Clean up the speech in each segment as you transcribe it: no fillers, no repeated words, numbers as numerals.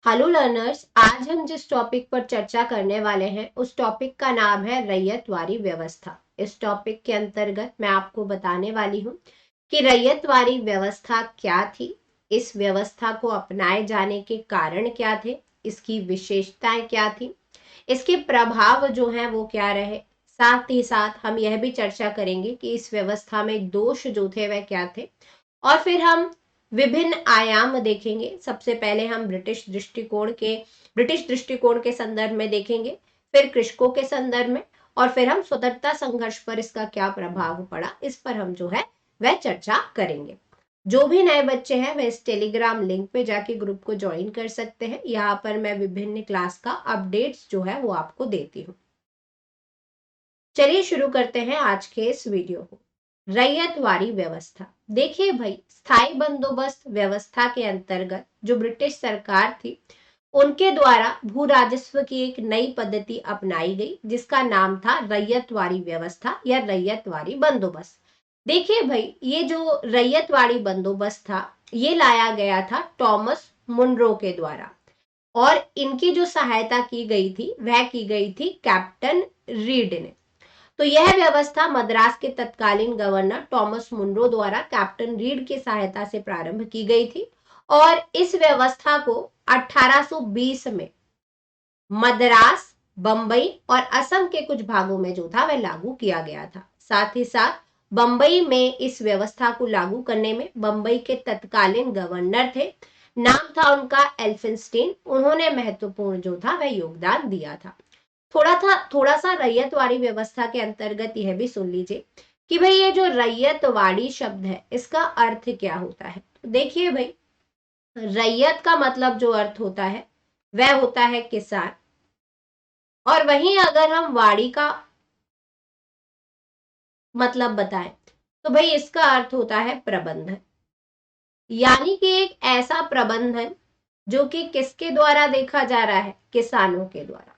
Hello learners, आज हम जिस टॉपिक पर चर्चा करने वाले हैं उस टॉपिक का नाम है रैयतवारी व्यवस्था। इस टॉपिक के अंतर्गत मैं आपको बताने वाली हूँ कि रैयतवारी व्यवस्था क्या थी, इस व्यवस्था को अपनाए जाने के कारण क्या थे, इसकी विशेषताएं क्या थी, इसके प्रभाव जो हैं वो क्या रहे। साथ ही साथ हम यह भी चर्चा करेंगे कि इस व्यवस्था में दोष जो थे वह क्या थे। और फिर हम विभिन्न आयाम देखेंगे। सबसे पहले हम ब्रिटिश दृष्टिकोण के संदर्भ में देखेंगे, फिर कृषकों के संदर्भ में, और फिर हम स्वतंत्रता संघर्ष पर इसका क्या प्रभाव पड़ा, इस पर हम जो है वह चर्चा करेंगे। जो भी नए बच्चे हैं वह इस टेलीग्राम लिंक पे जाके ग्रुप को ज्वाइन कर सकते हैं। यहाँ पर मैं विभिन्न क्लास का अपडेट्स जो है वो आपको देती हूँ। चलिए शुरू करते हैं आज के इस वीडियो को। रैयतवारी व्यवस्था। देखिए भाई, स्थायी बंदोबस्त व्यवस्था के अंतर्गत जो ब्रिटिश सरकार थी उनके द्वारा भू राजस्व की एक नई पद्धति अपनाई गई जिसका नाम था रैयतवारी व्यवस्था या रैयतवारी बंदोबस्त। देखिए भाई, ये जो रैयतवाड़ी बंदोबस्त था ये लाया गया था टॉमस मुनरो के द्वारा, और इनकी जो सहायता की गई थी वह की गई थी कैप्टन रीड ने। तो यह व्यवस्था मद्रास के तत्कालीन गवर्नर टॉमस मुनरो द्वारा कैप्टन रीड की सहायता से प्रारंभ की गई थी, और इस व्यवस्था को 1820 में मद्रास, बंबई और असम के कुछ भागों में जो था वह लागू किया गया था। साथ ही साथ बंबई में इस व्यवस्था को लागू करने में बंबई के तत्कालीन गवर्नर थे, नाम था उनका एल्फिंस्टीन। उन्होंने महत्वपूर्ण जो था वह योगदान दिया था। थोड़ा सा रैयतवाड़ी व्यवस्था के अंतर्गत यह भी सुन लीजिए कि भाई ये जो रैयतवाड़ी शब्द है इसका अर्थ क्या होता है। तो देखिए भाई, रैयत का मतलब जो अर्थ होता है वह होता है किसान, और वहीं अगर हम वाड़ी का मतलब बताएं तो भाई इसका अर्थ होता है प्रबंधन, यानी कि एक ऐसा प्रबंधन जो कि किसके द्वारा देखा जा रहा है, किसानों के द्वारा।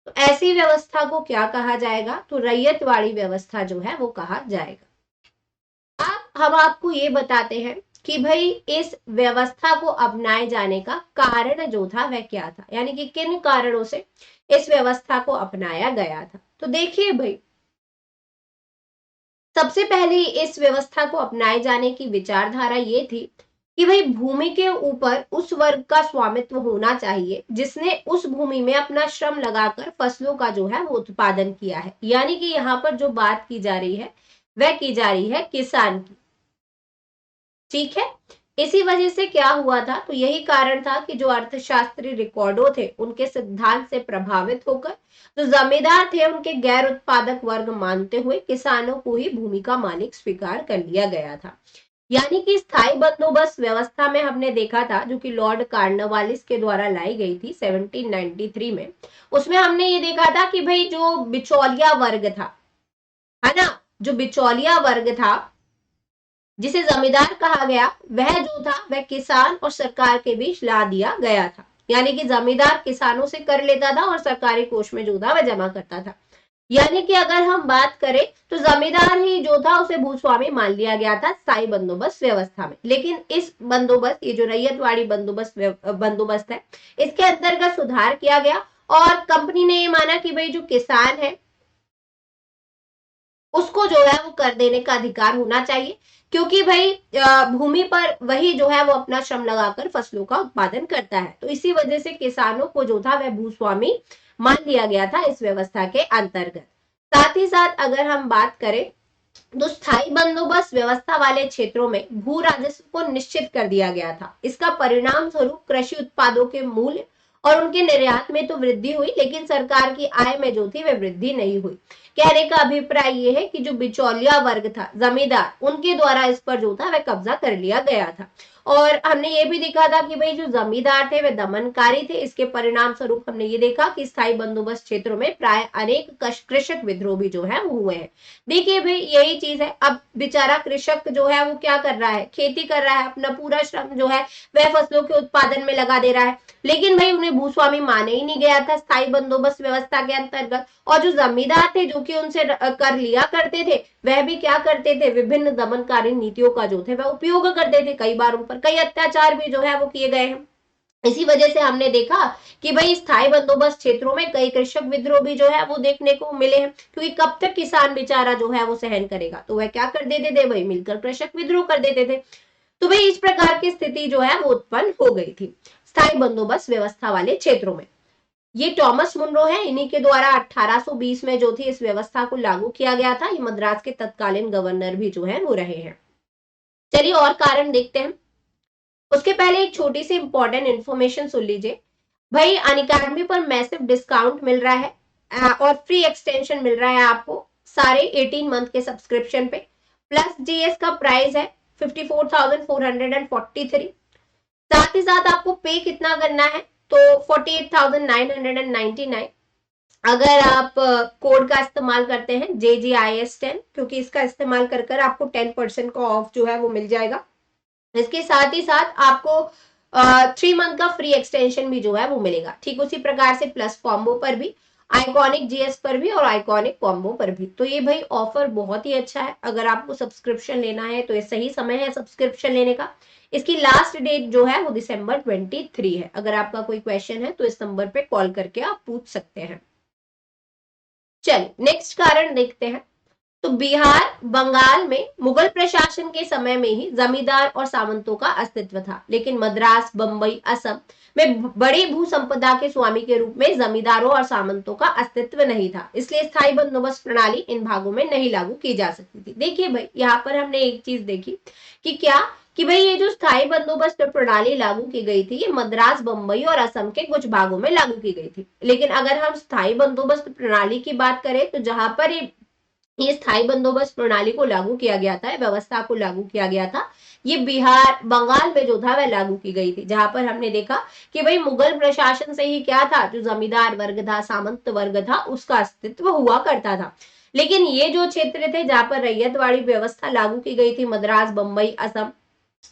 तो ऐसी व्यवस्था को क्या कहा जाएगा, तो रैयतवाड़ी व्यवस्था जो है वो कहा जाएगा। अब हम आपको ये बताते हैं कि भाई इस व्यवस्था को अपनाए जाने का कारण जो था वह क्या था, यानी कि किन कारणों से इस व्यवस्था को अपनाया गया था। तो देखिए भाई, सबसे पहले इस व्यवस्था को अपनाए जाने की विचारधारा ये थी कि भाई भूमि के ऊपर उस वर्ग का स्वामित्व होना चाहिए जिसने उस भूमि में अपना श्रम लगाकर फसलों का जो है वो उत्पादन किया है। यानी कि यहाँ पर जो बात की जा रही है वह की जा रही है किसान की। ठीक है, इसी वजह से क्या हुआ था, तो यही कारण था कि जो अर्थशास्त्री रिकॉर्डो थे उनके सिद्धांत से प्रभावित होकर जो जमींदार थे उनके गैर उत्पादक वर्ग मानते हुए किसानों को ही भूमि का मालिक स्वीकार कर लिया गया था। यानी कि स्थायी बंदोबस्त व्यवस्था में हमने देखा था, जो कि लॉर्ड कार्नवालिस के द्वारा लाई गई थी 1793 में। उसमें हमने ये देखा था कि भाई जो बिचौलिया वर्ग था, है ना, जो बिचौलिया वर्ग था जिसे जमींदार कहा गया, वह जो था वह किसान और सरकार के बीच ला दिया गया था। यानी कि जमींदार किसानों से कर लेता था और सरकारी कोष में जो था वह जमा करता था। यानी कि अगर हम बात करें तो जमींदार ही जो था उसे भूस्वामी मान लिया गया था स्थायी बंदोबस्त व्यवस्था में। लेकिन इस बंदोबस्त, ये जो रैयतवाड़ी बंदोबस्त है, इसके अंतर्गत सुधार किया गया, और कंपनी ने ये माना कि भाई जो किसान है उसको जो है वो कर देने का अधिकार होना चाहिए, क्योंकि भाई भूमि पर वही जो है वो अपना श्रम लगाकर फसलों का उत्पादन करता है। तो इसी वजह से किसानों को जो था वह भूस्वामी मान लिया गया था इस व्यवस्था के अंतर्गत। साथ ही साथ अगर हम बात करें तो स्थायी बंदोबस्त व्यवस्था वाले क्षेत्रों में भू राजस्व को निश्चित कर दिया गया था। इसका परिणाम स्वरूप कृषि उत्पादों के मूल्य और उनके निर्यात में तो वृद्धि हुई, लेकिन सरकार की आय में जो थी वह वृद्धि नहीं हुई। कहने का अभिप्राय यह है कि जो बिचौलिया वर्ग था, जमींदार, उनके द्वारा इस पर जो था वह कब्जा कर लिया गया था। और हमने ये भी देखा था कि भाई जो जमींदार थे वे दमनकारी थे। इसके परिणाम स्वरूप हमने ये देखा कि स्थायी बंदोबस्त क्षेत्रों में प्राय अनेक कृषक विद्रोह भी जो है वो हुए हैं। देखिए भाई, यही चीज है। अब बेचारा कृषक जो है वो क्या कर रहा है, खेती कर रहा है, अपना पूरा श्रम जो है वह फसलों के उत्पादन में लगा दे रहा है, लेकिन भाई उन्हें भूस्वामी माने ही नहीं गया था स्थायी बंदोबस्त व्यवस्था के अंतर्गत। और जो जमींदार थे जो कि उनसे कर लिया करते थे, वह भी क्या करते थे, विभिन्न दमनकारी नीतियों का जो थे वह उपयोग करते थे। कई बार उन पर कई अत्याचार भी जो है वो किए गए हैं। इसी वजह से हमने देखा कि भाई स्थायी बंदोबस्त क्षेत्रों में कई कृषक विद्रोह भी जो है वो देखने को मिले हैं, क्योंकि कब तक किसान बेचारा जो है वो सहन करेगा, तो वह क्या कर देते थे भाई, मिलकर कृषक विद्रोह कर देते थे। तो भाई इस प्रकार की स्थिति जो है वो उत्पन्न हो गई थी स्थायी बंदोबस्त व्यवस्था वाले क्षेत्रों में। ये टॉमस मुनरो है, इन्हीं के द्वारा 1820 में जो थी इस व्यवस्था को लागू किया गया था। ये मद्रास के तत्कालीन गवर्नर भी जो है वो रहे हैं। चलिए और कारण देखते हैं। उसके पहले एक छोटी सी इंपॉर्टेंट इंफॉर्मेशन सुन लीजिए। भाई अनअकैडमी पर मैसिव डिस्काउंट मिल रहा है और फ्री एक्सटेंशन मिल रहा है आपको सारे 18 मंथ के सब्सक्रिप्शन पे। प्लस जीएस का प्राइस है 54,443। साथ ही साथ आपको पे कितना करना है, तो 48,999। अगर आप कोड का इस्तेमाल करते हैं JGIS10, क्योंकि इसका इस्तेमाल कर कर आपको 10% का ऑफ जो है वो मिल जाएगा। इसके साथ ही साथ आपको 3 मंथ का फ्री एक्सटेंशन भी जो है वो मिलेगा। ठीक उसी प्रकार से प्लस कॉम्बो पर भी, आइकॉनिक जीएस पर भी और आइकॉनिक कॉम्बो पर भी। तो ये भाई ऑफर बहुत ही अच्छा है। अगर आपको सब्सक्रिप्शन लेना है तो ये सही समय है सब्सक्रिप्शन लेने का। इसकी लास्ट डेट जो है वो December 23 है। अगर आपका कोई क्वेश्चन है तो इस नंबर पे कॉल करके आप पूछ सकते हैं। चलिए नेक्स्ट कारण देखते हैं। तो बिहार बंगाल में मुगल प्रशासन के समय में ही जमींदार और सामंतों का अस्तित्व था, लेकिन मद्रास, बंबई, असम में बड़ी भू संपदा के स्वामी के रूप में जमींदारों और सामंतों का अस्तित्व नहीं था, इसलिए स्थायी बंदोबस्त प्रणाली इन भागों में नहीं लागू की जा सकती थी। देखिए भाई यहाँ पर हमने एक चीज देखी कि क्या, कि भाई ये जो स्थायी बंदोबस्त प्रणाली लागू की गई थी ये मद्रास, बंबई और असम के कुछ भागों में लागू की गई थी। लेकिन अगर हम स्थायी बंदोबस्त प्रणाली की बात करें तो जहां पर ये स्थायी बंदोबस्त प्रणाली को लागू किया गया था, व्यवस्था को लागू किया गया था, ये बिहार बंगाल में जो था वह लागू की गई थी, जहां पर हमने देखा कि भाई मुगल प्रशासन से ही क्या था, जो जमींदार वर्ग था, सामंत वर्ग था, उसका अस्तित्व हुआ करता था। लेकिन ये जो क्षेत्र थे जहां पर रैयतवाड़ी व्यवस्था लागू की गई थी, मद्रास, बंबई, असम,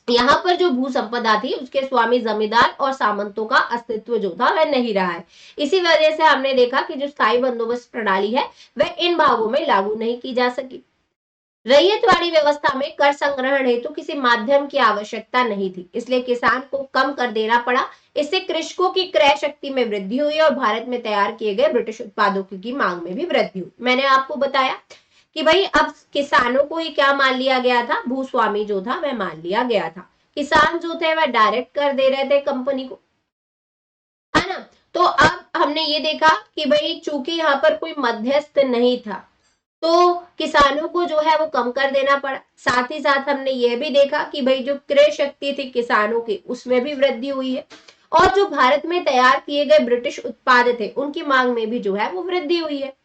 यहाँ पर जो भू संपदा थी उसके स्वामी जमींदार और सामंतों का अस्तित्व जो था वह नहीं रहा है। इसी वजह से हमने देखा कि जो स्थायी बंदोबस्त प्रणाली है वह इन भागों में लागू नहीं की जा सकी। रैयतवाड़ी व्यवस्था में कर संग्रहण हेतु किसी माध्यम की आवश्यकता नहीं थी, इसलिए किसान को कम कर देना पड़ा। इससे कृषकों की क्रय शक्ति में वृद्धि हुई और भारत में तैयार किए गए ब्रिटिश उत्पादों की मांग में भी वृद्धि हुई। मैंने आपको बताया कि भाई अब किसानों को ही क्या मान लिया गया था, भूस्वामी जो था वह मान लिया गया था। किसान जो थे वह डायरेक्ट कर दे रहे थे कंपनी को, है ना। तो अब हमने ये देखा कि भाई चूंकि यहाँ पर कोई मध्यस्थ नहीं था तो किसानों को जो है वो कम कर देना पड़ा। साथ ही साथ हमने ये भी देखा कि भाई जो क्रय शक्ति थी किसानों की उसमें भी वृद्धि हुई है और जो भारत में तैयार किए गए ब्रिटिश उत्पाद थे उनकी मांग में भी जो है वो वृद्धि हुई है।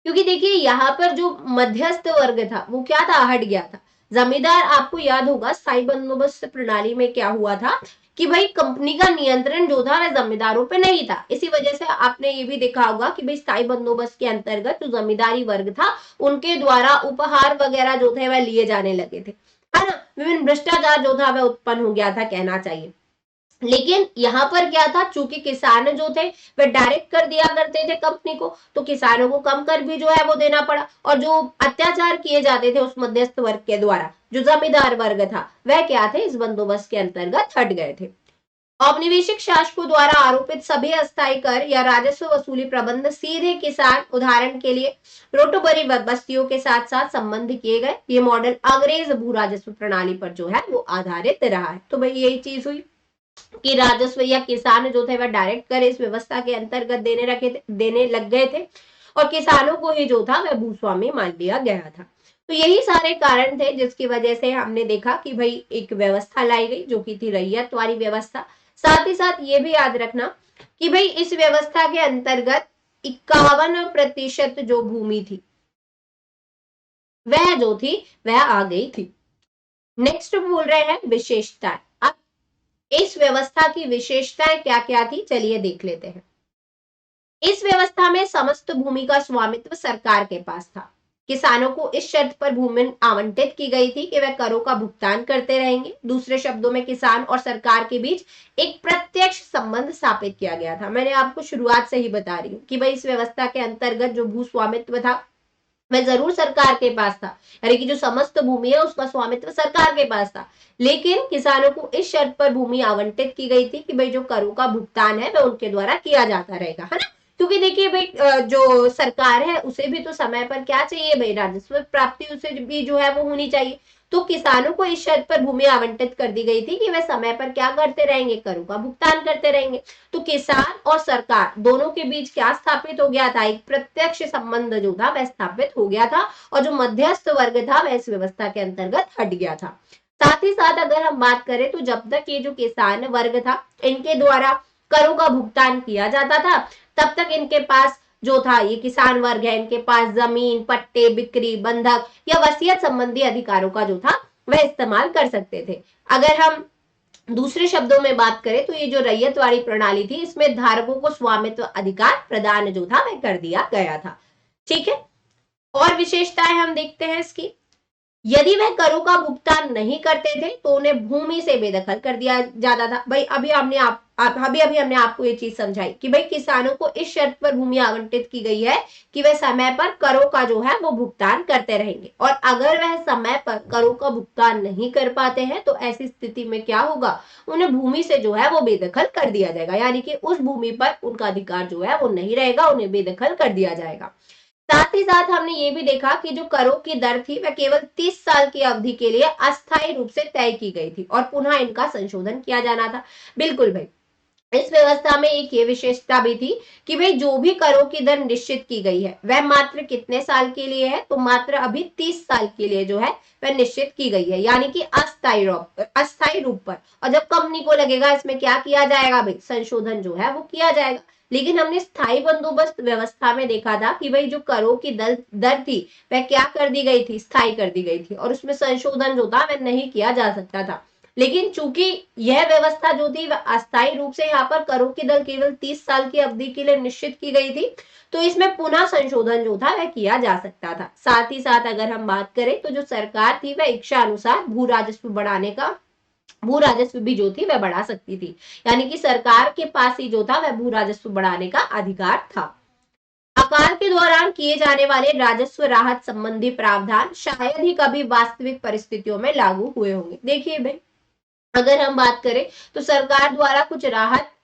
क्योंकि देखिए यहाँ पर जो मध्यस्थ वर्ग था वो क्या था, हट गया था। जमींदार, आपको याद होगा स्थायी बंदोबस्त प्रणाली में क्या हुआ था कि भाई कंपनी का नियंत्रण जो था वह जमींदारों पे नहीं था। इसी वजह से आपने ये भी देखा होगा कि भाई स्थायी बंदोबस्त के अंतर्गत जो जमींदारी वर्ग था उनके द्वारा उपहार वगैरह जो थे वह लिए जाने लगे थे, है ना। विभिन्न भ्रष्टाचार जो था वह उत्पन्न हो गया था, कहना चाहिए। लेकिन यहाँ पर क्या था, चूंकि किसान जो थे वे डायरेक्ट कर दिया करते थे कंपनी को, तो किसानों को कम कर भी जो है वो देना पड़ा और जो अत्याचार किए जाते थे उस मध्यस्थ वर्ग के द्वारा, जो जमींदार वर्ग था वह क्या थे, इस बंदोबस्त के अंतर्गत हट गए थे। औपनिवेशिक शासकों द्वारा आरोपित सभी अस्थायी कर या राजस्व वसूली प्रबंध सीधे किसान, उदाहरण के लिए रोटोबरी बस्तियों के साथ साथ संबंध किए गए। ये मॉडल अंग्रेज भू राजस्व प्रणाली पर जो है वो आधारित रहा है। तो भाई यही चीज हुई कि राजस्व या किसान जो थे वह डायरेक्ट कर इस व्यवस्था के अंतर्गत देने लग गए थे और किसानों को ही जो था वह भूस्वामी मान लिया गया था। तो यही सारे कारण थे जिसकी वजह से हमने देखा कि भाई एक व्यवस्था लाई गई जो कि थी रैयतवाड़ी व्यवस्था। साथ ही साथ ये भी याद रखना कि भाई इस व्यवस्था के अंतर्गत 51% जो भूमि थी वह जो थी वह आ गई थी। नेक्स्ट बोल रहे हैं विशेषताएं। अब इस व्यवस्था की विशेषताएं क्या क्या थी, चलिए देख लेते हैं। इस व्यवस्था में समस्त भूमि का स्वामित्व सरकार के पास था। किसानों को इस शर्त पर भूमि आवंटित की गई थी कि वह करों का भुगतान करते रहेंगे। दूसरे शब्दों में किसान और सरकार के बीच एक प्रत्यक्ष संबंध स्थापित किया गया था। मैंने आपको शुरुआत से ही बता रही हूँ कि भाई इस व्यवस्था के अंतर्गत जो भू स्वामित्व था वह जरूर सरकार के पास था, यानी कि जो समस्त भूमि है उसका स्वामित्व सरकार के पास था, लेकिन किसानों को इस शर्त पर भूमि आवंटित की गई थी कि भाई जो करों का भुगतान है वह उनके द्वारा किया जाता रहेगा, है ना। क्योंकि देखिए भाई जो सरकार है उसे भी तो समय पर क्या चाहिए भाई, राजस्व प्राप्ति उसे भी जो है वो होनी चाहिए। तो किसानों को इस शर्त पर भूमि आवंटित कर दी गई थी कि वे समय पर क्या करते रहेंगे, करों का भुगतान करते रहेंगे। तो किसान और सरकार दोनों के बीच क्या स्थापित हो गया था, एक प्रत्यक्ष संबंध जो था वह स्थापित हो गया था, और जो मध्यस्थ वर्ग था वह इस व्यवस्था के अंतर्गत हट गया था। साथ ही साथ अगर हम बात करें तो जब तक ये जो किसान वर्ग था इनके द्वारा करों का भुगतान किया जाता था, तब तक इनके पास जो था, ये किसान वर्ग है, इनके पास जमीन, पट्टे, बिक्री, बंधक या वसीयत संबंधी अधिकारों का जो था वह इस्तेमाल कर सकते थे। अगर हम दूसरे शब्दों में बात करें तो ये जो रैयतवाड़ी प्रणाली थी इसमें धारकों को स्वामित्व अधिकार प्रदान जो था वह कर दिया गया था। ठीक है, और विशेषताएं हम देखते हैं इसकी। यदि वह करों का भुगतान नहीं करते थे तो उन्हें भूमि से बेदखल कर दिया जाता था। भाई अभी हमने आपको ये चीज समझाई कि भाई किसानों को इस शर्त पर भूमि आवंटित की गई है कि वह समय पर करों का जो है वो भुगतान करते रहेंगे, और अगर वह समय पर करों का भुगतान नहीं कर पाते हैं तो ऐसी स्थिति में क्या होगा, उन्हें भूमि से जो है वो बेदखल कर दिया जाएगा, यानी कि उस भूमि पर उनका अधिकार जो है वो नहीं रहेगा, उन्हें बेदखल कर दिया जाएगा। साथ ही साथ हमने ये भी देखा कि जो करों की दर थी वह केवल 30 साल की अवधि के लिए अस्थायी रूप से तय की गई थी और पुनः इनका संशोधन किया जाना था। बिल्कुल भाई, इस व्यवस्था में एक ये विशेषता भी थी कि भाई जो भी करों की दर निश्चित की गई है वह मात्र कितने साल के लिए है, तो मात्र अभी 30 साल के लिए जो है वह निश्चित की गई है, यानी कि अस्थायी रूप पर। और जब कंपनी को लगेगा इसमें क्या किया जाएगा भाई, संशोधन जो है वो किया जाएगा। लेकिन हमने स्थायी बंदोबस्त व्यवस्था में देखा था कि भाई जो करों की दर थी वह क्या कर दी गई थी, स्थायी कर दी गई थी, और उसमें संशोधन जो था वह नहीं किया जा सकता था। लेकिन चूंकि यह व्यवस्था जो थी वह अस्थायी रूप से यहाँ पर करों की दर केवल 30 साल की अवधि के लिए निश्चित की गई थी, तो इसमें पुनः संशोधन जो था वह किया जा सकता था। साथ ही साथ अगर हम बात करें तो जो सरकार थी वह इच्छा अनुसार भू राजस्व भी जो थी वह बढ़ा सकती थी, यानी कि सरकार के पास ही जो था वह भू राजस्व बढ़ाने का अधिकार था। अकाल के दौरान किए जाने वाले राजस्व राहत संबंधी प्रावधान शायद ही कभी वास्तविक परिस्थितियों में लागू हुए होंगे। देखिए भाई, अगर हम बात करें तो सरकार द्वारा कुछ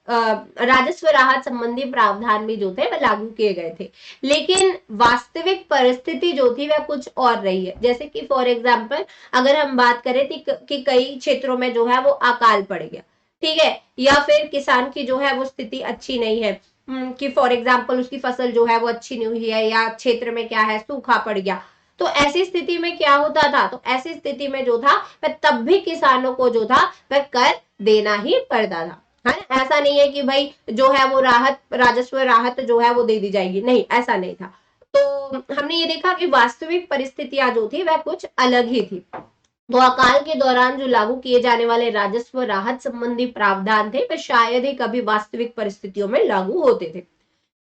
राजस्व राहत संबंधी प्रावधान भी जो थे वह लागू किए गए थे, लेकिन वास्तविक परिस्थिति जो थी वह कुछ और रही है। जैसे कि फॉर एग्जांपल अगर हम बात करें कि कई क्षेत्रों में जो है वो अकाल पड़ गया, ठीक है, या फिर किसान की जो है वो स्थिति अच्छी नहीं है, कि फॉर एग्जाम्पल उसकी फसल जो है वो अच्छी नहीं हुई है, या क्षेत्र में क्या है सूखा पड़ गया, तो ऐसी स्थिति में क्या होता था, तो ऐसी स्थिति में जो था वह तब भी किसानों को जो था वह कर देना ही पड़ता था, है ना। ऐसा नहीं है कि भाई जो है वो राजस्व राहत जो है वो दे दी जाएगी, नहीं, ऐसा नहीं था। तो हमने ये देखा कि वास्तविक परिस्थितियां जो थी वह कुछ अलग ही थी। तो अकाल के दौरान जो लागू किए जाने वाले राजस्व राहत संबंधी प्रावधान थे वह शायद ही कभी वास्तविक परिस्थितियों में लागू होते थे।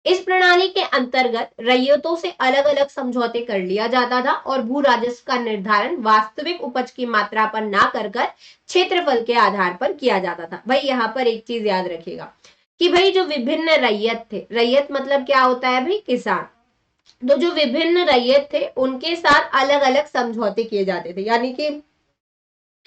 इस प्रणाली के अंतर्गत रैयतों से अलग अलग समझौते कर लिया जाता था और भू राजस्व का निर्धारण वास्तविक उपज की मात्रा पर ना कर क्षेत्रफल के आधार पर किया जाता था। भाई यहाँ पर एक चीज याद रखिएगा कि भाई जो विभिन्न रैयत थे, रैयत मतलब क्या होता है भाई, किसान, तो जो विभिन्न रैयत थे उनके साथ अलग अलग समझौते किए जाते थे, यानी कि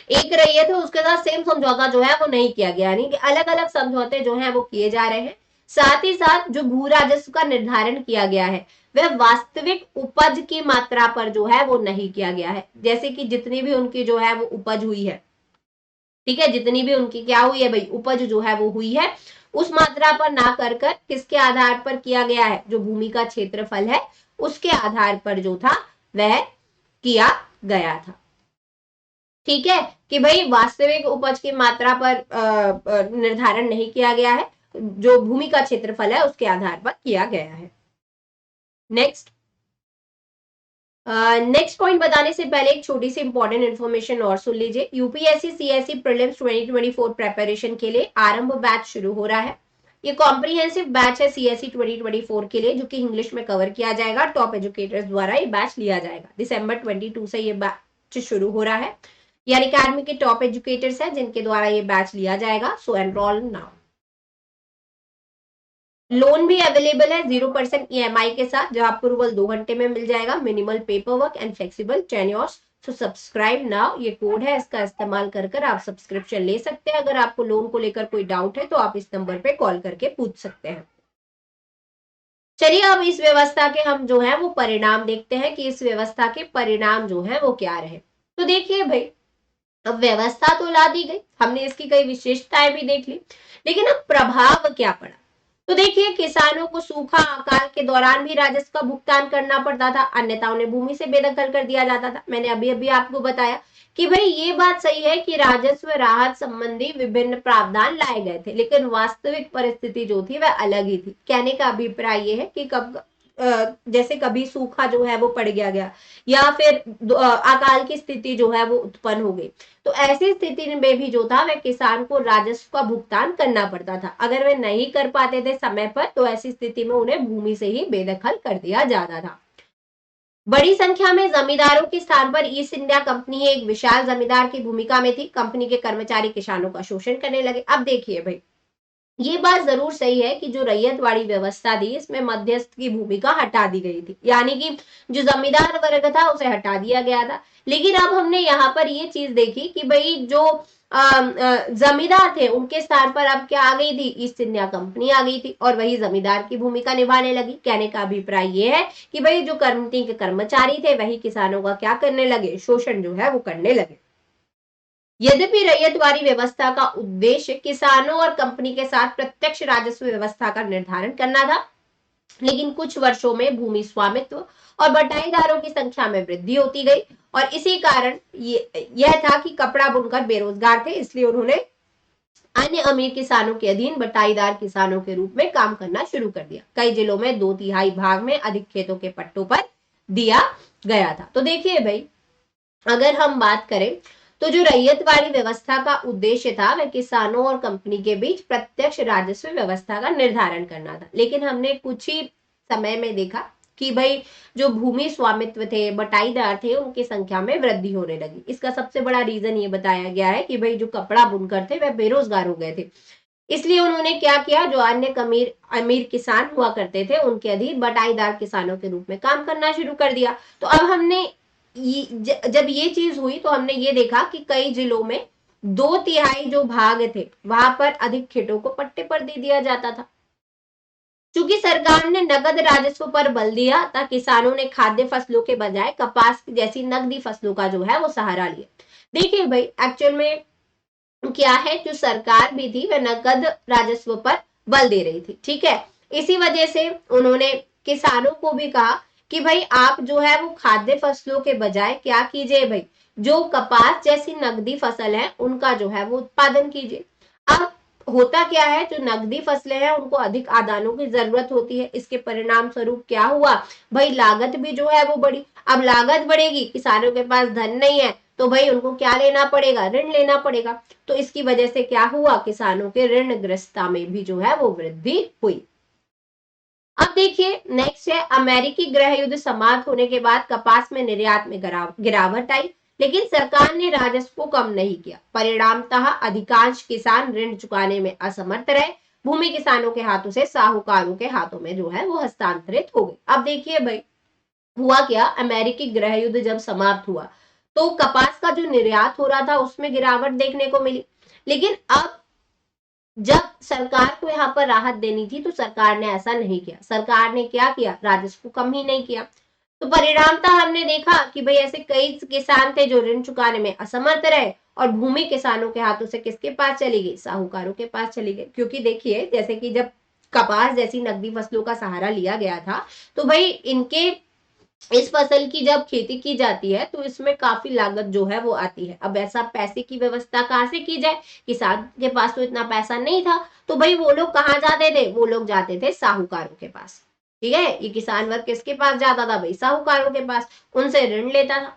एक रैयत है उसके साथ सेम समझौता जो है वो नहीं किया गया, यानी कि अलग अलग समझौते जो है वो किए जा रहे हैं। साथ ही साथ जो भू राजस्व का निर्धारण किया गया है वह वास्तविक उपज की मात्रा पर जो है वो नहीं किया गया है, जैसे कि जितनी भी उनकी जो है वो उपज हुई है, ठीक है, जितनी भी उनकी क्या हुई है भाई, उपज जो है वो हुई है, उस मात्रा पर ना कर किसके आधार पर किया गया है, जो भूमि का क्षेत्रफल है उसके आधार पर जो था वह किया गया था। ठीक है, कि भाई वास्तविक उपज की मात्रा पर निर्धारण नहीं किया गया है, जो भूमि का क्षेत्रफल है उसके आधार पर किया गया है। नेक्स्ट नेक्स्ट पॉइंट बताने से पहले एक छोटी सी इंपॉर्टेंट इन्फॉर्मेशन और सुन लीजिए। यूपीएससी सीएससी प्रीलिम्स 2024 प्रेपरेशन के लिए आरंभ बैच शुरू हो रहा है। ये कॉम्प्रिहेंसिव बैच है सीएससी 2024 के लिए, जो कि इंग्लिश में कवर किया जाएगा। टॉप एजुकेटर्स द्वारा ये बैच लिया जाएगा। दिसंबर 22 से ये बैच शुरू हो रहा है। ये अकेडमी के टॉप एजुकेटर्स हैं जिनके द्वारा ये बैच लिया जाएगा। सो एनरोल नाउ। लोन भी अवेलेबल है 0% EMI के साथ, जो आपको अप्रूवल 2 घंटे में मिल जाएगा, minimal paper work and flexible tenures. So subscribe now, ये कोड है, इसका इस्तेमाल कर कर आप सब्सक्रिप्शन ले सकते हैं। अगर आपको लोन को लेकर कोई डाउट है तो आप इस नंबर पे कॉल करके पूछ सकते हैं। चलिए अब इस व्यवस्था के हम जो है वो परिणाम देखते हैं कि इस व्यवस्था के परिणाम जो है वो क्या रहे। तो देखिए भाई, अब व्यवस्था तो ला दी गई, हमने इसकी कई विशेषताएं भी देख ली, लेकिन अब प्रभाव क्या पड़ा। तो देखिए, किसानों को सूखा अकाल के दौरान भी राजस्व का भुगतान करना पड़ता था, अन्यथा उन्हें भूमि से बेदखल कर दिया जाता था। मैंने अभी अभी आपको बताया कि भाई ये बात सही है कि राजस्व राहत संबंधी विभिन्न प्रावधान लाए गए थे, लेकिन वास्तविक परिस्थिति जो थी वह अलग ही थी। कहने का अभिप्राय ये है कि कब जैसे कभी सूखा जो है वो पड़ गया या फिर अकाल की स्थिति जो है वो उत्पन्न हो गई, तो ऐसी स्थिति में भी जो था वह किसान को राजस्व का भुगतान करना पड़ता था। अगर वे नहीं कर पाते थे समय पर, तो ऐसी स्थिति में उन्हें भूमि से ही बेदखल कर दिया जाता था। बड़ी संख्या में जमींदारों के स्थान पर ईस्ट इंडिया कंपनी एक विशाल जमींदार की भूमिका में थी। कंपनी के कर्मचारी किसानों का शोषण करने लगे। अब देखिए भाई, ये बात जरूर सही है कि जो रैयतवाड़ी व्यवस्था थी, इसमें मध्यस्थ की भूमिका हटा दी गई थी, यानी कि जो जमींदार वर्ग था उसे हटा दिया गया था। लेकिन अब हमने यहाँ पर ये चीज देखी कि भाई जो जमींदार थे उनके स्थान पर अब क्या आ गई थी, ईस्ट इंडिया कंपनी आ गई थी और वही जमींदार की भूमिका निभाने लगी। कहने का अभिप्राय ये है कि भाई जो कंपनी के कर्मचारी थे वही किसानों का क्या करने लगे, शोषण जो है वो करने लगे। यद्यपि रैयतवाड़ी व्यवस्था का उद्देश्य किसानों और कंपनी के साथ प्रत्यक्ष राजस्व व्यवस्था का निर्धारण करना था, लेकिन कुछ वर्षों में भूमि स्वामित्व और बटाईदारों की संख्या में वृद्धि होती गई और इसी कारण यह था कि कपड़ा बुनकर बेरोजगार थे, इसलिए उन्होंने अन्य अमीर किसानों के अधीन बटाईदार किसानों के रूप में काम करना शुरू कर दिया। कई जिलों में 2/3 भाग में अधिक खेतों के पट्टों पर दिया गया था। तो देखिए भाई, अगर हम बात करें तो जो रैयतवाड़ी व्यवस्था का उद्देश्य था वह किसानों और कंपनी के बीच प्रत्यक्ष राजस्व व्यवस्था का निर्धारण करना था, लेकिन हमने कुछ ही समय में देखा कि भाई जो भूमि स्वामित्व थे, बटाईदार थे, उनकी संख्या में वृद्धि होने लगी। इसका सबसे बड़ा रीजन ये बताया गया है कि भाई जो कपड़ा बुनकर थे वह बेरोजगार हो गए थे, इसलिए उन्होंने क्या किया, जो अन्य अमीर अमीर किसान हुआ करते थे उनके अधीन बटाईदार किसानों के रूप में काम करना शुरू कर दिया। तो अब हमने जब ये चीज हुई तो हमने ये देखा कि कई जिलों में 2/3 जो भाग थे वहां पर अधिक खेतों को पट्टे पर दे दिया जाता था। चूंकि सरकार ने नगद राजस्व पर बल दिया था, किसानों ने खाद्य फसलों के बजाय कपास जैसी नकदी फसलों का जो है वो सहारा लिया। देखिए भाई, एक्चुअल में क्या है, जो सरकार भी थी वह नकद राजस्व पर बल दे रही थी, ठीक है। इसी वजह से उन्होंने किसानों को भी कहा कि भाई आप जो है वो खाद्य फसलों के बजाय क्या कीजिए भाई, जो कपास जैसी नकदी फसल है उनका जो है वो उत्पादन कीजिए। अब होता क्या है, जो नकदी फसलें हैं उनको अधिक आदानों की जरूरत होती है, इसके परिणाम स्वरूप क्या हुआ भाई, लागत भी जो है वो बढ़ी। अब लागत बढ़ेगी, किसानों के पास धन नहीं है, तो भाई उनको क्या लेना पड़ेगा, ऋण लेना पड़ेगा। तो इसकी वजह से क्या हुआ, किसानों के ऋणग्रस्तता में भी जो है वो वृद्धि हुई। अब देखिए नेक्स्ट है, अमेरिकी गृह युद्ध समाप्त होने के बाद कपास में निर्यात में गिरावट आई, लेकिन सरकार ने राजस्व को कम नहीं किया। परिणामतः अधिकांश किसान ऋण चुकाने में असमर्थ रहे। भूमि किसानों के हाथों से साहूकारों के हाथों में जो है वो हस्तांतरित हो गई। अब देखिए भाई, हुआ क्या, अमेरिकी गृह युद्ध जब समाप्त हुआ तो कपास का जो निर्यात हो रहा था उसमें गिरावट देखने को मिली। लेकिन अब जब सरकार को यहाँ पर राहत देनी थी तो सरकार ने ऐसा नहीं किया। सरकार ने क्या किया, राजस्व कम ही नहीं किया। तो परिणामतः हमने देखा कि भाई ऐसे कई किसान थे जो ऋण चुकाने में असमर्थ रहे और भूमि किसानों के हाथों से किसके पास चली गई, साहूकारों के पास चली गई। क्योंकि देखिए, जैसे कि जब कपास जैसी नकदी फसलों का सहारा लिया गया था, तो भाई इनके इस फसल की जब खेती की जाती है तो इसमें काफी लागत जो है वो आती है। अब ऐसा पैसे की व्यवस्था कहाँ से की जाए, किसान के पास तो इतना पैसा नहीं था, तो भाई वो लोग कहाँ जाते थे, वो लोग जाते थे साहूकारों के पास। ठीक है, ये किसान वर्ग किसके पास जाता था भाई, साहूकारों के पास, उनसे ऋण लेता था।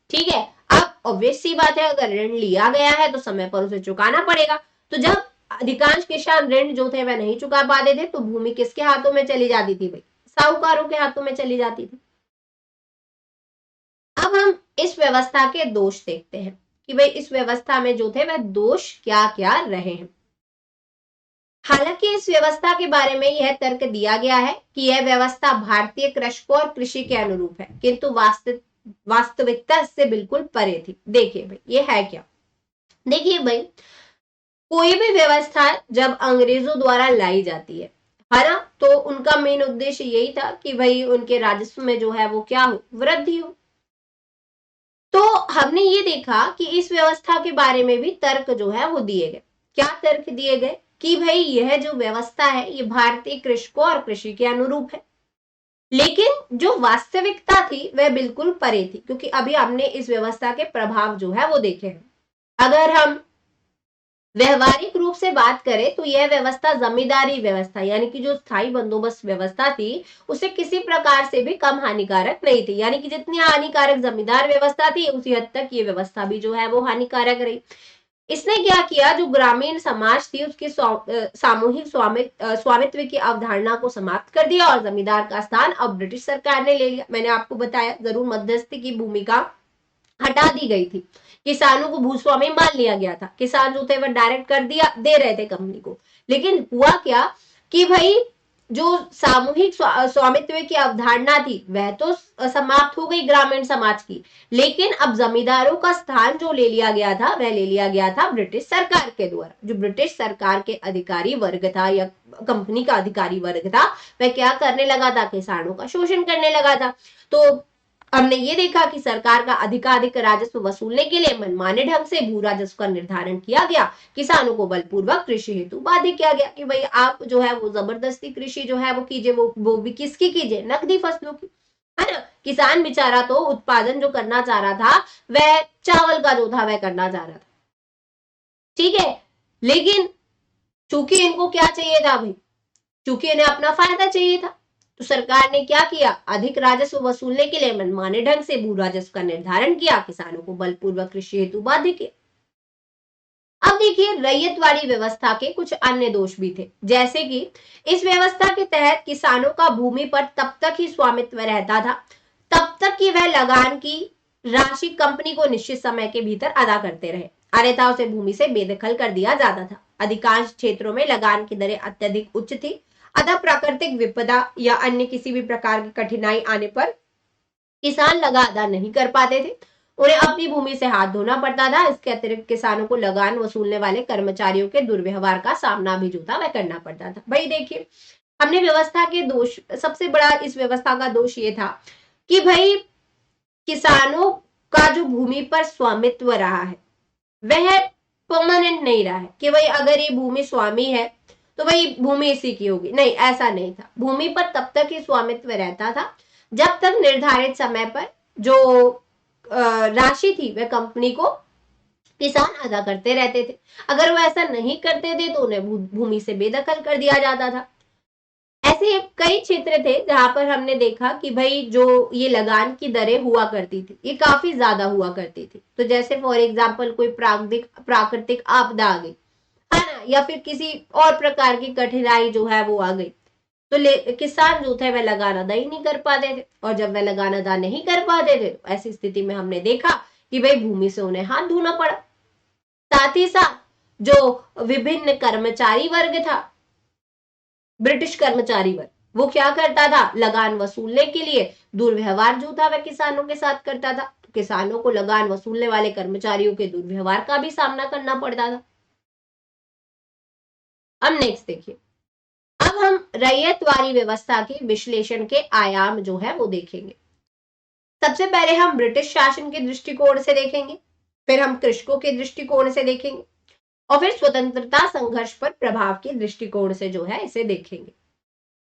ठीक है, अब ऑब्वियस सी बात है, अगर ऋण लिया गया है तो समय पर उसे चुकाना पड़ेगा। तो जब अधिकांश किसान ऋण जो थे वह नहीं चुका पाते थे तो भूमि किसके हाथों में चली जाती थी भाई, साहूकारों के हाथों में चली जाती थी। अब हम इस व्यवस्था के दोष देखते हैं कि भाई इस व्यवस्था में जो थे वह दोष क्या क्या रहे हैं। हालांकि इस व्यवस्था के बारे में यह तर्क दिया गया है कि यह व्यवस्था भारतीय कृषकों और कृषि के अनुरूप है, किंतु वास्तविकता इससे बिल्कुल परे थी। देखिए भाई ये है क्या, देखिए भाई कोई भी व्यवस्था जब अंग्रेजों द्वारा लाई जाती है ना, तो उनका मेन उद्देश्य यही था कि भाई उनके राजस्व में जो है वो क्या हो, वृद्धि हो। तो हमने ये देखा कि इस व्यवस्था के बारे में भी तर्क जो है वो दिए गए। क्या तर्क दिए गए कि भाई यह जो व्यवस्था है ये भारतीय कृषकों और कृषि के अनुरूप है, लेकिन जो वास्तविकता थी वह बिल्कुल परे थी, क्योंकि अभी हमने इस व्यवस्था के प्रभाव जो है वो देखे हैं। अगर हम व्यवहारिक रूप से बात करें तो यह व्यवस्था जमींदारी व्यवस्था यानी कि जो स्थायी बंदोबस्त व्यवस्था थी उसे किसी प्रकार से भी कम हानिकारक नहीं थी, यानी कि जितनी हानिकारक जमींदार व्यवस्था थी उसी हद तक ये व्यवस्था भी जो है वो हानिकारक रही। इसने क्या किया, जो ग्रामीण समाज थी उसकी सामूहिक स्वामित्व की अवधारणा को समाप्त कर दिया और जमींदार का स्थान अब ब्रिटिश सरकार ने ले लिया। मैंने आपको बताया जरूर मध्यस्थी की भूमिका हटा दी गई थी, किसानों को भूस्वामी मान लिया गया था, किसान जो थे वह डायरेक्ट कर दिया दे रहे थे कंपनी को। लेकिन हुआ क्या कि भाई जो सामूहिक स्वामित्व की अवधारणा थी वह तो समाप्त हो गई ग्रामीण समाज की, लेकिन अब जमींदारों का स्थान जो ले लिया गया था वह ले लिया गया था ब्रिटिश सरकार के द्वारा। जो ब्रिटिश सरकार के अधिकारी वर्ग था या कंपनी का अधिकारी वर्ग था वह क्या करने लगा था, किसानों का शोषण करने लगा था। तो हमने ये देखा कि सरकार का अधिकाधिक राजस्व वसूलने के लिए मनमाने ढंग से भू राजस्व का निर्धारण किया गया, किसानों को बलपूर्वक कृषि हेतु बाध्य किया गया कि भाई आप जो है वो जबरदस्ती कृषि जो है वो कीजिए, वो भी किसकी कीजिए, नकदी फसलों की, है ना। किसान बेचारा तो उत्पादन जो करना चाह रहा था वह चावल का जो था वह करना चाह रहा था, ठीक है। लेकिन चूंकि इनको क्या चाहिए था भाई, चूंकि इन्हें अपना फायदा चाहिए था, तो सरकार ने क्या किया, अधिक राजस्व वसूलने के लिए मनमाने ढंग से भू राजस्व का निर्धारण किया, किसानों को बलपूर्वक कृषि हेतु बाध्य किया। अब देखिए रैयतवाड़ी व्यवस्था के कुछ अन्य दोष भी थे, जैसे कि इस व्यवस्था के तहत किसानों का भूमि पर तब तक ही स्वामित्व रहता था तब तक कि वह लगान की राशि कंपनी को निश्चित समय के भीतर अदा करते रहे, अन्यथा उसे भूमि से बेदखल कर दिया जाता था। अधिकांश क्षेत्रों में लगान की दरें अत्यधिक उच्च थी, अतः प्राकृतिक विपदा या अन्य किसी भी प्रकार की कठिनाई आने पर किसान लगा अदा नहीं कर पाते थे, उन्हें अपनी भूमि से हाथ धोना पड़ता था। इसके अतिरिक्त किसानों को लगान वसूलने वाले कर्मचारियों के दुर्व्यवहार का सामना भी जो था वह करना पड़ता था। भाई देखिए हमने व्यवस्था के दोष, सबसे बड़ा इस व्यवस्था का दोष ये था कि भाई किसानों का जो भूमि पर स्वामित्व रहा है वह परमानेंट नहीं रहा है कि भाई अगर ये भूमि स्वामी है तो भाई भूमि इसी की होगी, नहीं ऐसा नहीं था। भूमि पर तब तक ही स्वामित्व रहता था जब तक निर्धारित समय पर जो राशि थी वह कंपनी को किसान अदा करते रहते थे। अगर वो ऐसा नहीं करते थे तो उन्हें भूमि से बेदखल कर दिया जाता था। ऐसे कई क्षेत्र थे जहां पर हमने देखा कि भाई जो ये लगान की दरें हुआ करती थी ये काफी ज्यादा हुआ करती थी। तो जैसे फॉर एग्जांपल कोई प्राकृतिक आपदा आ गई, है ना, या फिर किसी और प्रकार की कठिनाई जो है वो आ गई, तो किसान जो थे वह लगान अदा ही नहीं कर पाते थे, और जब वह लगान अदा नहीं कर पाते थे तो ऐसी स्थिति में हमने देखा कि भाई भूमि से उन्हें हाथ धोना पड़ा। साथ ही साथ जो विभिन्न कर्मचारी वर्ग था, ब्रिटिश कर्मचारी वर्ग, वो क्या करता था, लगान वसूलने के लिए दुर्व्यवहार जो था वह किसानों के साथ करता था, तो किसानों को लगान वसूलने वाले कर्मचारियों के दुर्व्यवहार का भी सामना करना पड़ता था। अब नेक्स्ट देखिए, अब हम रैयतवाड़ी व्यवस्था के विश्लेषण के आयाम जो है वो देखेंगे। सबसे पहले हम ब्रिटिश शासन के दृष्टिकोण से देखेंगे, फिर हम कृषकों के दृष्टिकोण से देखेंगे, और फिर स्वतंत्रता संघर्ष पर प्रभाव के दृष्टिकोण से जो है इसे देखेंगे।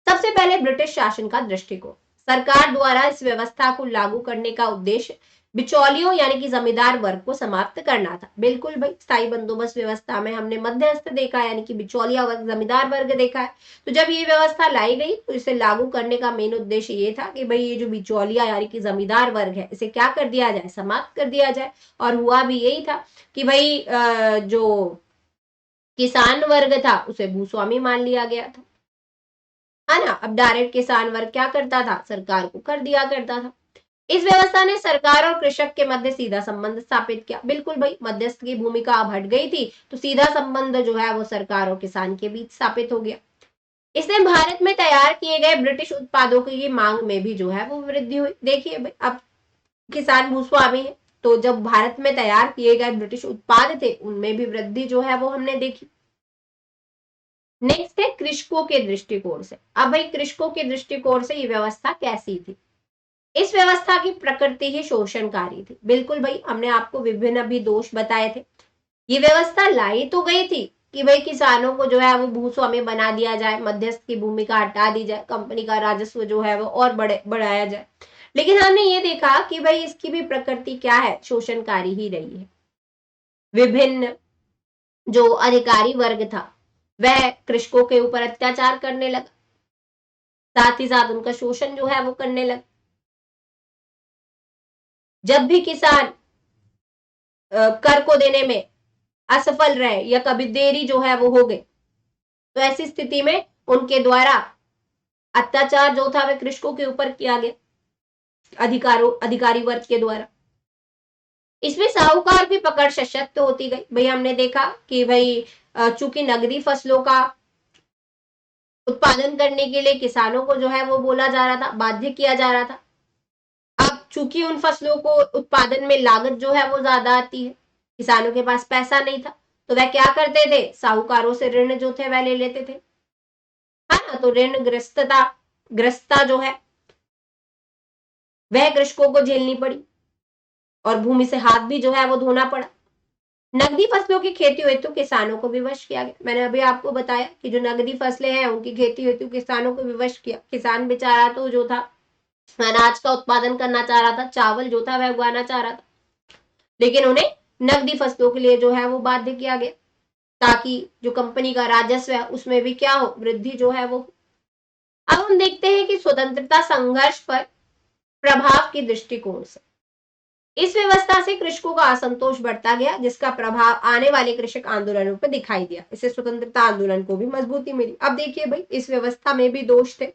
सबसे पहले ब्रिटिश शासन का दृष्टिकोण। सरकार द्वारा इस व्यवस्था को लागू करने का उद्देश्य बिचौलियों यानी कि जमींदार वर्ग को समाप्त करना था। बिल्कुल भाई, स्थायी बंदोबस्त व्यवस्था में हमने मध्यस्थ देखा यानी कि बिचौलिया वर्ग, जमींदार वर्ग देखा है। तो जब ये व्यवस्था लाई गई तो इसे लागू करने का मेन उद्देश्य ये था कि भाई ये जो बिचौलिया यानी कि जमींदार वर्ग है इसे क्या कर दिया जाए, समाप्त कर दिया जाए। और हुआ भी यही था कि भाई जो किसान वर्ग था उसे भूस्वामी मान लिया गया था, है ना। अब डायरेक्ट किसान वर्ग क्या करता था, सरकार को कर दिया करता था। इस व्यवस्था ने सरकार और कृषक के मध्य सीधा संबंध स्थापित किया। बिल्कुल भाई, मध्यस्थ की भूमिका अब हट गई थी, तो सीधा संबंध जो है वो सरकार और किसान के बीच स्थापित हो गया। इसने भारत में तैयार किए गए ब्रिटिश उत्पादों की मांग में भी जो है वो वृद्धि हुई। देखिए भाई, अब किसान भूस्वामी है, तो जब भारत में तैयार किए गए ब्रिटिश उत्पाद थे उनमें भी वृद्धि जो है वो हमने देखी। नेक्स्ट है कृषकों के दृष्टिकोण से। अब भाई कृषकों के दृष्टिकोण से ये व्यवस्था कैसी थी? इस व्यवस्था की प्रकृति ही शोषणकारी थी। बिल्कुल भाई, हमने आपको विभिन्न अभी दोष बताए थे। ये व्यवस्था लाई तो गई थी कि भाई किसानों को जो है वो भूस्वामी बना दिया जाए, मध्यस्थ की भूमिका हटा दी जाए, कंपनी का राजस्व जो है वो और बढ़ाया जाए। लेकिन हमने ये देखा कि भाई इसकी भी प्रकृति क्या है, शोषणकारी ही रही है। विभिन्न जो अधिकारी वर्ग था वह कृषकों के ऊपर अत्याचार करने लगा, साथ ही साथ उनका शोषण जो है वो करने लगा। जब भी किसान कर को देने में असफल रहे या कभी देरी जो है वो हो गई, तो ऐसी स्थिति में उनके द्वारा अत्याचार जो था वह कृषकों के ऊपर किया गया, अधिकारी वर्ग के द्वारा। इसमें साहूकार भी पकड़ सशक्त होती गई। भाई हमने देखा कि भाई चूंकि नगदी फसलों का उत्पादन करने के लिए किसानों को जो है वो बोला जा रहा था, बाध्य किया जा रहा था। अब चूंकि उन फसलों को उत्पादन में लागत जो है वो ज्यादा आती है, किसानों के पास पैसा नहीं था, तो वह क्या करते थे, साहूकारों से ऋण जो थे वह ले लेते थे, है ना। तो ऋण ग्रस्तता जो है वह कृषकों को झेलनी पड़ी और भूमि से हाथ भी जो है वो धोना पड़ा। नकदी फसलों की खेती हेतु किसानों को विवश किया गया। मैंने अभी आपको बताया कि जो नकदी फसलें हैं उनकी खेती हेतु किसानों को विवश किया। किसान बेचारा तो जो था अनाज का उत्पादन करना चाह रहा था, चावल जो था वह उगाना चाह रहा था, लेकिन उन्हें नकदी फसलों के लिए जो है वो बाध्य किया गया, ताकि जो कंपनी का राजस्व है उसमें भी क्या हो, वृद्धि जो है वो। अब हम देखते हैं कि स्वतंत्रता संघर्ष पर प्रभाव के दृष्टिकोण से इस व्यवस्था से कृषकों का असंतोष बढ़ता गया, जिसका प्रभाव आने वाले कृषक आंदोलनों पर दिखाई दिया। इससे स्वतंत्रता आंदोलन को भी मजबूती मिली। अब देखिए भाई, इस व्यवस्था में भी दोष थे,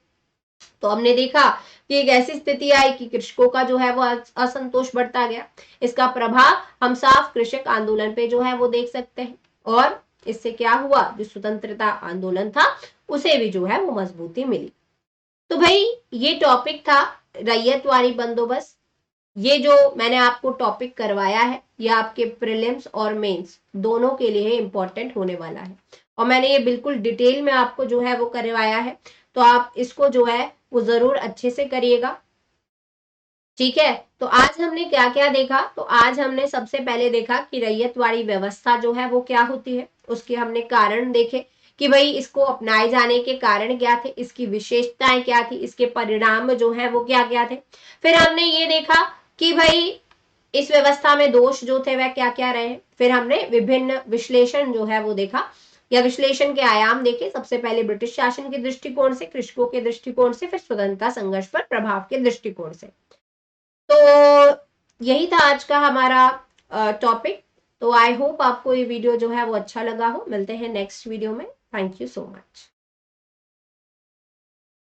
तो हमने देखा कि एक ऐसी स्थिति आई कि कृषकों का जो है वो असंतोष बढ़ता गया। इसका प्रभाव हम साफ कृषक आंदोलन पे जो है वो देख सकते हैं, और इससे क्या हुआ, जो स्वतंत्रता आंदोलन था उसे भी जो है वो मजबूती मिली। तो भाई ये टॉपिक था रैयतवारी बंदोबस्त। ये जो मैंने आपको टॉपिक करवाया है ये आपके प्रीलिम्स और मेंस दोनों के लिए इंपॉर्टेंट होने वाला है, और मैंने ये बिल्कुल डिटेल में आपको जो है वो करवाया है, तो आप इसको जो है वो जरूर अच्छे से करिएगा, ठीक है। तो आज हमने क्या क्या देखा, तो आज हमने सबसे पहले देखा कि रैयतवाड़ी व्यवस्था जो है वो क्या होती है, उसके हमने कारण देखे कि भाई इसको अपनाए जाने के कारण क्या थे, इसकी विशेषताएं क्या थी, इसके परिणाम जो है वो क्या क्या थे। फिर हमने ये देखा कि भाई इस व्यवस्था में दोष जो थे वह क्या क्या रहे। फिर हमने विभिन्न विश्लेषण जो है वो देखा, या विश्लेषण के आयाम देखे। सबसे पहले ब्रिटिश शासन के दृष्टिकोण से, कृषकों के दृष्टिकोण से, फिर स्वतंत्रता संघर्ष पर प्रभाव के दृष्टिकोण से। तो यही था आज का हमारा टॉपिक। तो आई होप आपको ये वीडियो जो है वो अच्छा लगा हो। मिलते हैं नेक्स्ट वीडियो में। Thank you so much.